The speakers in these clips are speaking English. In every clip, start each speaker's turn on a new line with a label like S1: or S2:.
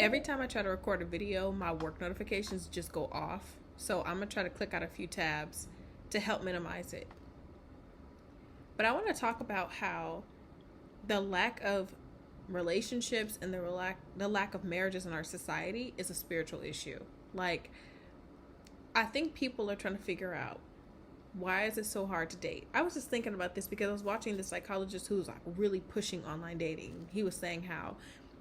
S1: Every time I try to record a video, my work notifications just go off. So I'm going to try to click out a few tabs to help minimize it. But I want to talk about how the lack of relationships and the lack of marriages in our society is a spiritual issue. Like, I think people are trying to figure out, why is it so hard to date? I was just thinking about this because I was watching this psychologist who was like really pushing online dating. He was saying how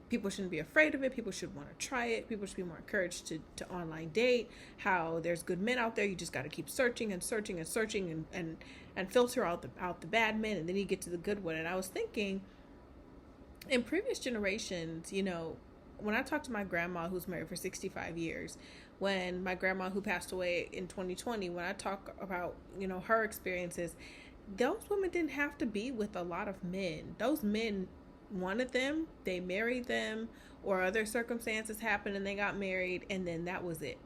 S1: people shouldn't be afraid of it. People should want to try it. People should be more encouraged to online date. How there's good men out there. You just got to keep searching and searching and searching and filter out the bad men, and then you get to the good one. And I was thinking, in previous generations, when I talked to my grandma who's married for 65 years, when my grandma who passed away in 2020, when I talk about, her experiences, those women didn't have to be with a lot of men. Those men wanted them, they married them, or other circumstances happened and they got married, and then that was it.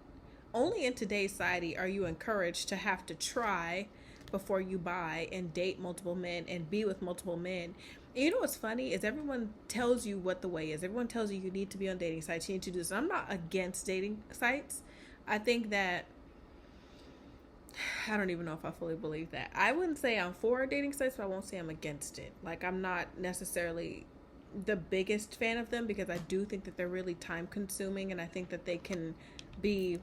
S1: Only in today's society are you encouraged to have to try before you buy and date multiple men and be with multiple men. And you know what's funny is everyone tells you what the way is. Everyone tells you need to be on dating sites. You need to do this. I'm not against dating sites. I think that, I don't even know if I fully believe that. I wouldn't say I'm for dating sites, but I won't say I'm against it. Like, I'm not necessarily the biggest fan of them because I do think that they're really time consuming, and I think that they can be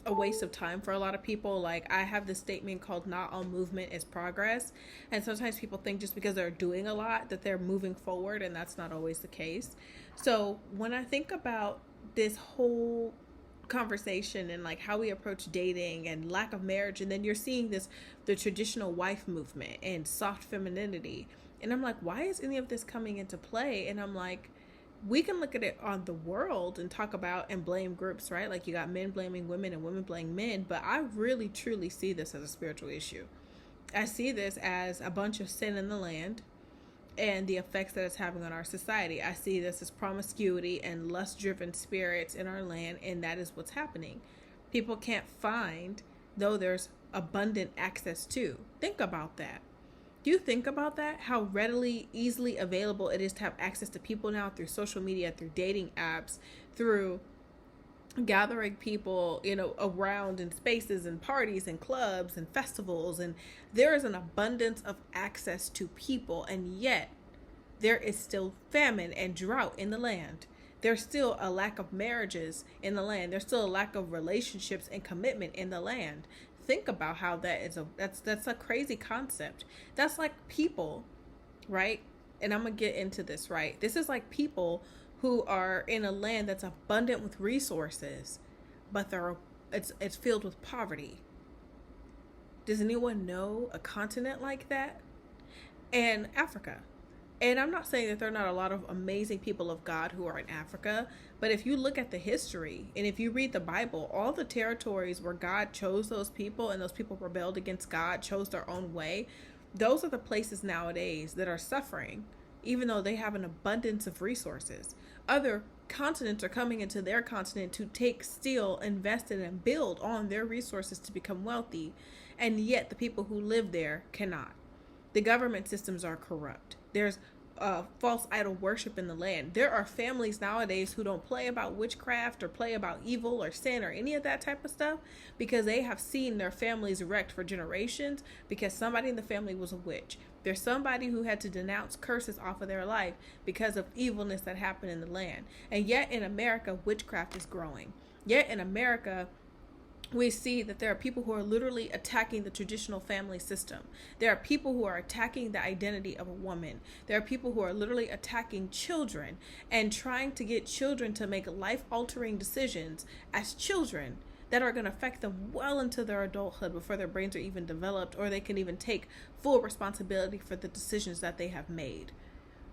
S1: a waste of time for a lot of people. Like, I have this statement called not all movement is progress, and sometimes people think just because they're doing a lot that they're moving forward, and that's not always the case. So when I think about this whole conversation and like how we approach dating and lack of marriage, and then you're seeing the traditional wife movement and soft femininity, and I'm like, why is any of this coming into play? And I'm like, we can look at it on the world and talk about and blame groups, right? Like, you got men blaming women and women blaming men, but I really truly see this as a spiritual issue. I see this as a bunch of sin in the land and the effects that it's having on our society. I see this as promiscuity and lust-driven spirits in our land, and that is what's happening. People can't find, though there's abundant access to. Think about that. Do you think about that? How readily, easily available it is to have access to people now through social media, through dating apps, through gathering people, around in spaces and parties and clubs and festivals. And there is an abundance of access to people, and yet there is still famine and drought in the land. There's still a lack of marriages in the land. There's still a lack of relationships and commitment in the land. Think about how that's a crazy concept. That's like people, right? And I'm gonna get into this, right? This is like people who are in a land that's abundant with resources, but it's filled with poverty. Does anyone know a continent like that? And Africa. And I'm not saying that there are not a lot of amazing people of God who are in Africa, but if you look at the history and if you read the Bible, all the territories where God chose those people and those people rebelled against God, chose their own way, those are the places nowadays that are suffering, even though they have an abundance of resources. Other continents are coming into their continent to take, steal, invest in, and build on their resources to become wealthy, and yet the people who live there cannot. The government systems are corrupt. There's false idol worship in the land. There are families nowadays who don't play about witchcraft or play about evil or sin or any of that type of stuff because they have seen their families wrecked for generations because somebody in the family was a witch. There's somebody who had to denounce curses off of their life because of evilness that happened in the land. And yet in America, witchcraft is growing. Yet in America, we see that there are people who are literally attacking the traditional family system. There are people who are attacking the identity of a woman. There are people who are literally attacking children and trying to get children to make life-altering decisions as children that are going to affect them well into their adulthood before their brains are even developed or they can even take full responsibility for the decisions that they have made.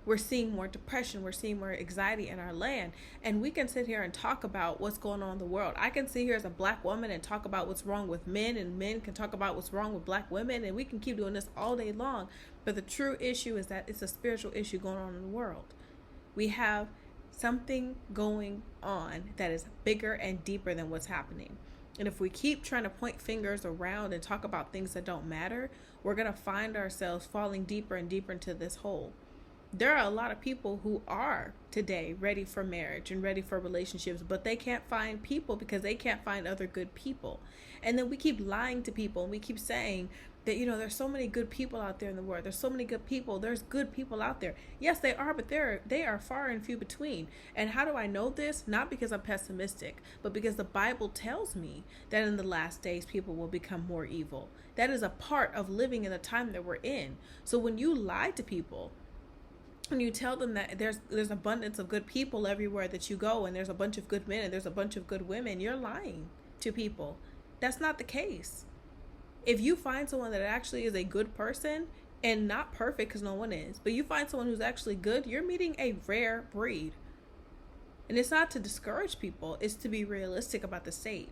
S1: We're seeing more depression. We're seeing more anxiety in our land. And we can sit here and talk about what's going on in the world. I can sit here as a black woman and talk about what's wrong with men, and men can talk about what's wrong with black women, and we can keep doing this all day long. But the true issue is that it's a spiritual issue going on in the world. We have something going on that is bigger and deeper than what's happening. And if we keep trying to point fingers around and talk about things that don't matter, we're going to find ourselves falling deeper and deeper into this hole. There are a lot of people who are today ready for marriage and ready for relationships, but they can't find people because they can't find other good people. And then we keep lying to people and we keep saying that, there's so many good people out there in the world. There's so many good people. There's good people out there. Yes, they are, but they are far and few between. And how do I know this? Not because I'm pessimistic, but because the Bible tells me that in the last days people will become more evil. That is a part of living in the time that we're in. So when you lie to people, when you tell them that there's abundance of good people everywhere that you go, and there's a bunch of good men and there's a bunch of good women, you're lying to people. That's not the case. If you find someone that actually is a good person, and not perfect because no one is, but you find someone who's actually good, you're meeting a rare breed. And it's not to discourage people, it's to be realistic about the state.